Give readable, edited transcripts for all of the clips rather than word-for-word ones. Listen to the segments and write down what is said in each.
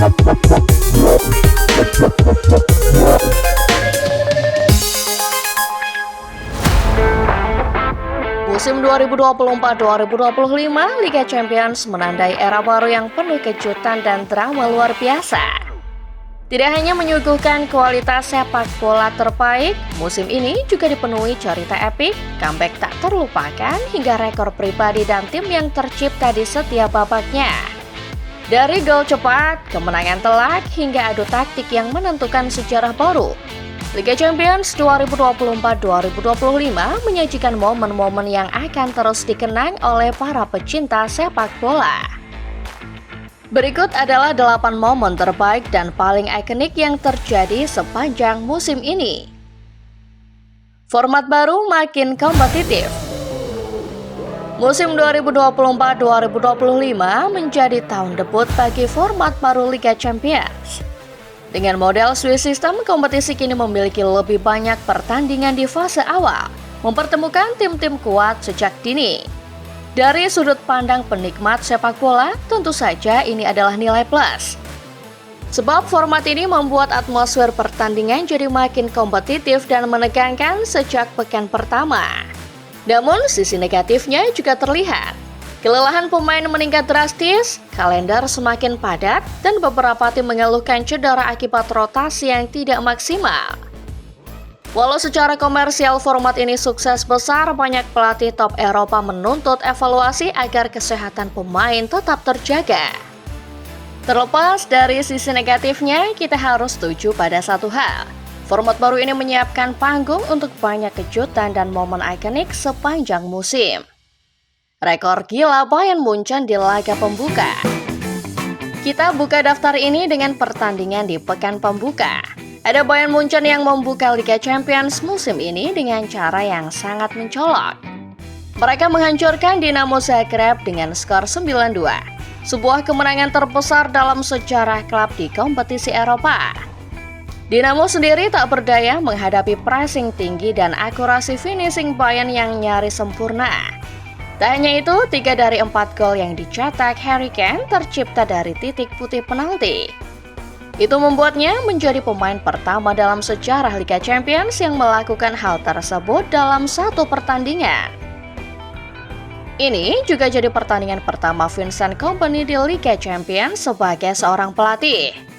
Musim 2024-2025, Liga Champions menandai era baru yang penuh kejutan dan drama luar biasa. Tidak hanya menyuguhkan kualitas sepak bola terbaik, musim ini juga dipenuhi cerita epik, comeback tak terlupakan, hingga rekor pribadi dan tim yang tercipta di setiap babaknya. Dari gol cepat, kemenangan telak, hingga adu taktik yang menentukan sejarah baru, Liga Champions 2024-2025 menyajikan momen-momen yang akan terus dikenang oleh para pecinta sepak bola. Berikut adalah 8 momen terbaik dan paling ikonik yang terjadi sepanjang musim ini. Format baru makin kompetitif. Musim 2024-2025 menjadi tahun debut bagi format baru Liga Champions. Dengan model Swiss System, kompetisi kini memiliki lebih banyak pertandingan di fase awal, mempertemukan tim-tim kuat sejak dini. Dari sudut pandang penikmat sepak bola, tentu saja ini adalah nilai plus. Sebab format ini membuat atmosfer pertandingan jadi makin kompetitif dan menegangkan sejak pekan pertama. Namun, sisi negatifnya juga terlihat. Kelelahan pemain meningkat drastis, kalender semakin padat, dan beberapa tim mengeluhkan cedera akibat rotasi yang tidak maksimal. Walau secara komersial format ini sukses besar, banyak pelatih top Eropa menuntut evaluasi agar kesehatan pemain tetap terjaga. Terlepas dari sisi negatifnya, kita harus setuju pada satu hal. Format baru ini menyiapkan panggung untuk banyak kejutan dan momen ikonik sepanjang musim. Rekor gila Bayern Munchen di laga pembuka. Kita buka daftar ini dengan pertandingan di pekan pembuka. Ada Bayern Munchen yang membuka Liga Champions musim ini dengan cara yang sangat mencolok. Mereka menghancurkan Dinamo Zagreb dengan skor 9-2. Sebuah kemenangan terbesar dalam sejarah klub di kompetisi Eropa. Dinamo sendiri tak berdaya menghadapi pressing tinggi dan akurasi finishing Bayern yang nyaris sempurna. Tak hanya itu, 3 dari 4 gol yang dicetak Harry Kane tercipta dari titik putih penalti. Itu membuatnya menjadi pemain pertama dalam sejarah Liga Champions yang melakukan hal tersebut dalam satu pertandingan. Ini juga jadi pertandingan pertama Vincent Kompany di Liga Champions sebagai seorang pelatih.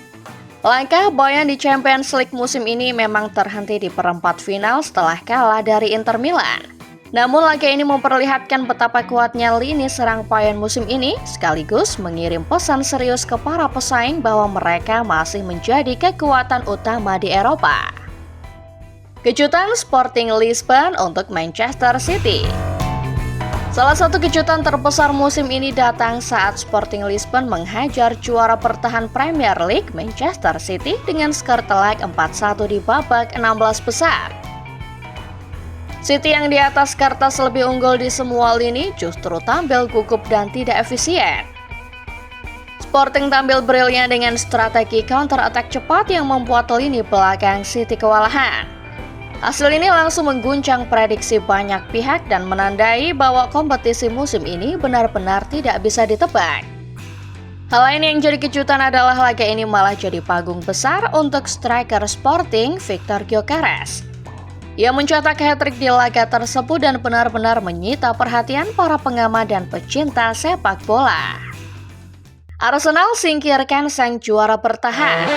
Langkah Bayern di Champions League musim ini memang terhenti di perempat final setelah kalah dari Inter Milan. Namun laga ini memperlihatkan betapa kuatnya lini serang Bayern musim ini, sekaligus mengirim pesan serius ke para pesaing bahwa mereka masih menjadi kekuatan utama di Eropa. Kejutan Sporting Lisbon untuk Manchester City. Salah satu kejutan terbesar musim ini datang saat Sporting Lisbon menghajar juara bertahan Premier League Manchester City dengan skor telak 4-1 di babak 16 besar. City yang di atas kertas lebih unggul di semua lini justru tampil gugup dan tidak efisien. Sporting tampil brilian dengan strategi counter-attack cepat yang membuat lini belakang City kewalahan. Hasil ini langsung mengguncang prediksi banyak pihak dan menandai bahwa kompetisi musim ini benar-benar tidak bisa ditebak. Hal lain yang jadi kejutan adalah laga ini malah jadi panggung besar untuk striker Sporting Victor Gyökeres. Ia mencetak hat-trick di laga tersebut dan benar-benar menyita perhatian para pengamat dan pecinta sepak bola. Arsenal singkirkan sang juara bertahan.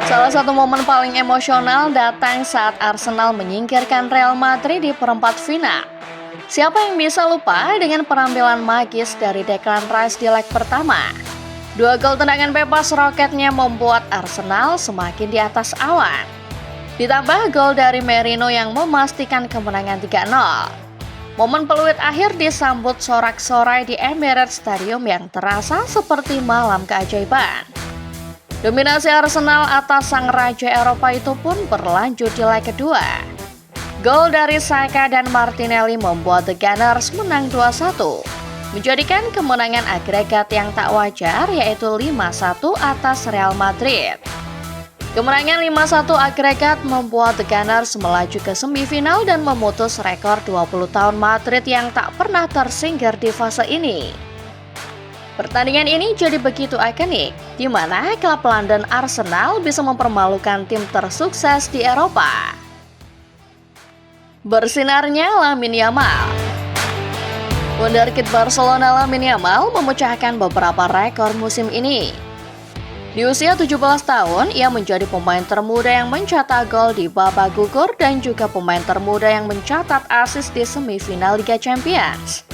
Salah satu momen paling emosional datang saat Arsenal menyingkirkan Real Madrid di perempat final. Siapa yang bisa lupa dengan penampilan magis dari Declan Rice di leg pertama? 2 gol tendangan bebas roketnya membuat Arsenal semakin di atas awan. Ditambah gol dari Merino yang memastikan kemenangan 3-0. Momen peluit akhir disambut sorak-sorai di Emirates Stadium yang terasa seperti malam keajaiban. Dominasi Arsenal atas sang raja Eropa itu pun berlanjut di leg kedua. Gol dari Saka dan Martinelli membuat The Gunners menang 2-1, menjadikan kemenangan agregat yang tak wajar yaitu 5-1 atas Real Madrid. Kemenangan 5-1 agregat membuat The Gunners melaju ke semifinal dan memutus rekor 20 tahun Madrid yang tak pernah tersingkir di fase ini. Pertandingan ini jadi begitu ikonik, di mana klub London Arsenal bisa mempermalukan tim tersukses di Eropa. Bersinarnya Lamine Yamal. Wonderkid Barcelona Lamine Yamal memecahkan beberapa rekor musim ini. Di usia 17 tahun, ia menjadi pemain termuda yang mencetak gol di babak gugur dan juga pemain termuda yang mencatat assist di semifinal Liga Champions.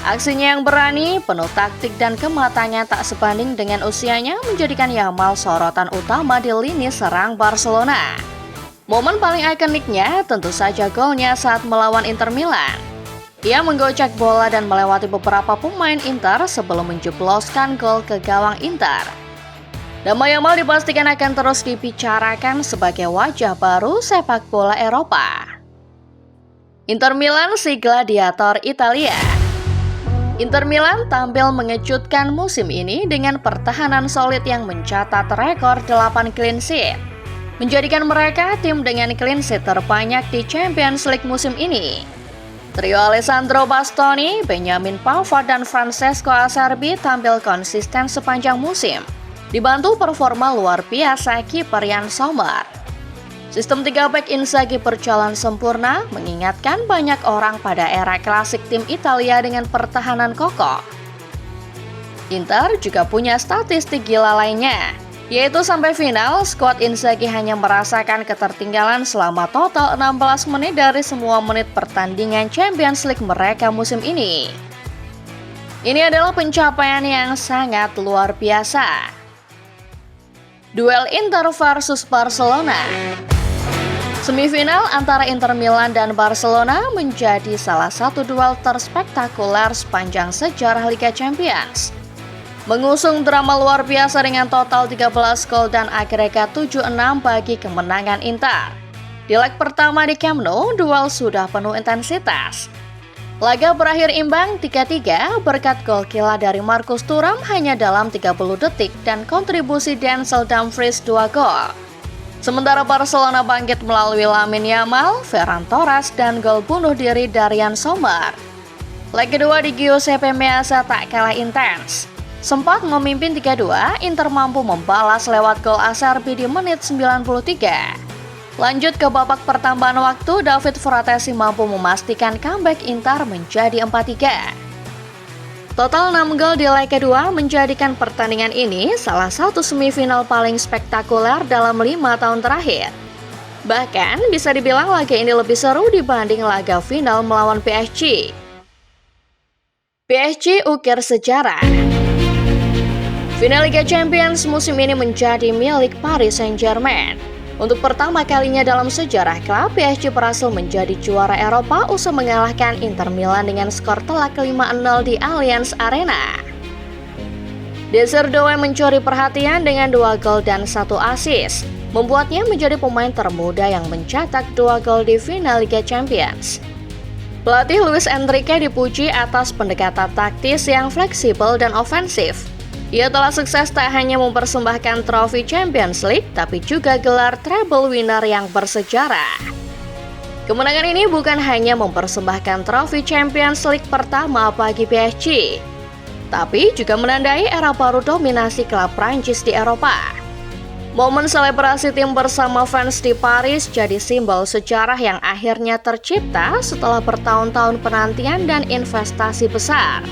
Aksinya yang berani, penuh taktik dan kematangan tak sebanding dengan usianya menjadikan Yamal sorotan utama di lini serang Barcelona. Momen paling ikoniknya tentu saja golnya saat melawan Inter Milan. Ia menggocek bola dan melewati beberapa pemain Inter sebelum menjebloskan gol ke gawang Inter. Nama Yamal dipastikan akan terus dibicarakan sebagai wajah baru sepak bola Eropa. Inter Milan si gladiator Italia. Inter Milan tampil mengejutkan musim ini dengan pertahanan solid yang mencatat rekor 8 clean sheet, menjadikan mereka tim dengan clean sheet terbanyak di Champions League musim ini. Trio Alessandro Bastoni, Benjamin Pavard, dan Francesco Acerbi tampil konsisten sepanjang musim, dibantu performa luar biasa kiper Yann Sommer. Sistem 3 back Inzaghi berjalan sempurna, mengingatkan banyak orang pada era klasik tim Italia dengan pertahanan kokoh. Inter juga punya statistik gila lainnya, yaitu sampai final, skuad Inzaghi hanya merasakan ketertinggalan selama total 16 menit dari semua menit pertandingan Champions League mereka musim ini. Ini adalah pencapaian yang sangat luar biasa. Duel Inter versus Barcelona. Semifinal antara Inter Milan dan Barcelona menjadi salah satu duel terspektakuler sepanjang sejarah Liga Champions. Mengusung drama luar biasa dengan total 13 gol dan agregat 7-6 bagi kemenangan Inter. Di leg pertama di Camp Nou, duel sudah penuh intensitas. Laga berakhir imbang 3-3 berkat gol gila dari Marcus Thuram hanya dalam 30 detik dan kontribusi Denzel Dumfries 2 gol. Sementara Barcelona bangkit melalui Lamine Yamal, Ferran Torres, dan gol bunuh diri dari Yann Sommer. Leg kedua di Giuseppe Meazza tak kalah intens. Sempat memimpin 3-2, Inter mampu membalas lewat gol Acerbi di menit 93. Lanjut ke babak pertambahan waktu, David Fratesi mampu memastikan comeback Inter menjadi 4-3. Total 6 gol di leg kedua menjadikan pertandingan ini salah satu semifinal paling spektakuler dalam 5 tahun terakhir. Bahkan bisa dibilang laga ini lebih seru dibanding laga final melawan PSG. PSG ukir sejarah. Final Liga Champions musim ini menjadi milik Paris Saint-Germain. Untuk pertama kalinya dalam sejarah klub, PSG berhasil menjadi juara Eropa usai mengalahkan Inter Milan dengan skor telak 5-0 di Allianz Arena. Desire Doué mencuri perhatian dengan 2 gol dan 1 assist, membuatnya menjadi pemain termuda yang mencetak 2 gol di final Liga Champions. Pelatih Luis Enrique dipuji atas pendekatan taktis yang fleksibel dan ofensif. Ia telah sukses tak hanya mempersembahkan trofi Champions League, tapi juga gelar treble winner yang bersejarah. Kemenangan ini bukan hanya mempersembahkan trofi Champions League pertama bagi PSG, tapi juga menandai era baru dominasi klub Prancis di Eropa. Momen selebrasi tim bersama fans di Paris jadi simbol sejarah yang akhirnya tercipta setelah bertahun-tahun penantian dan investasi besar.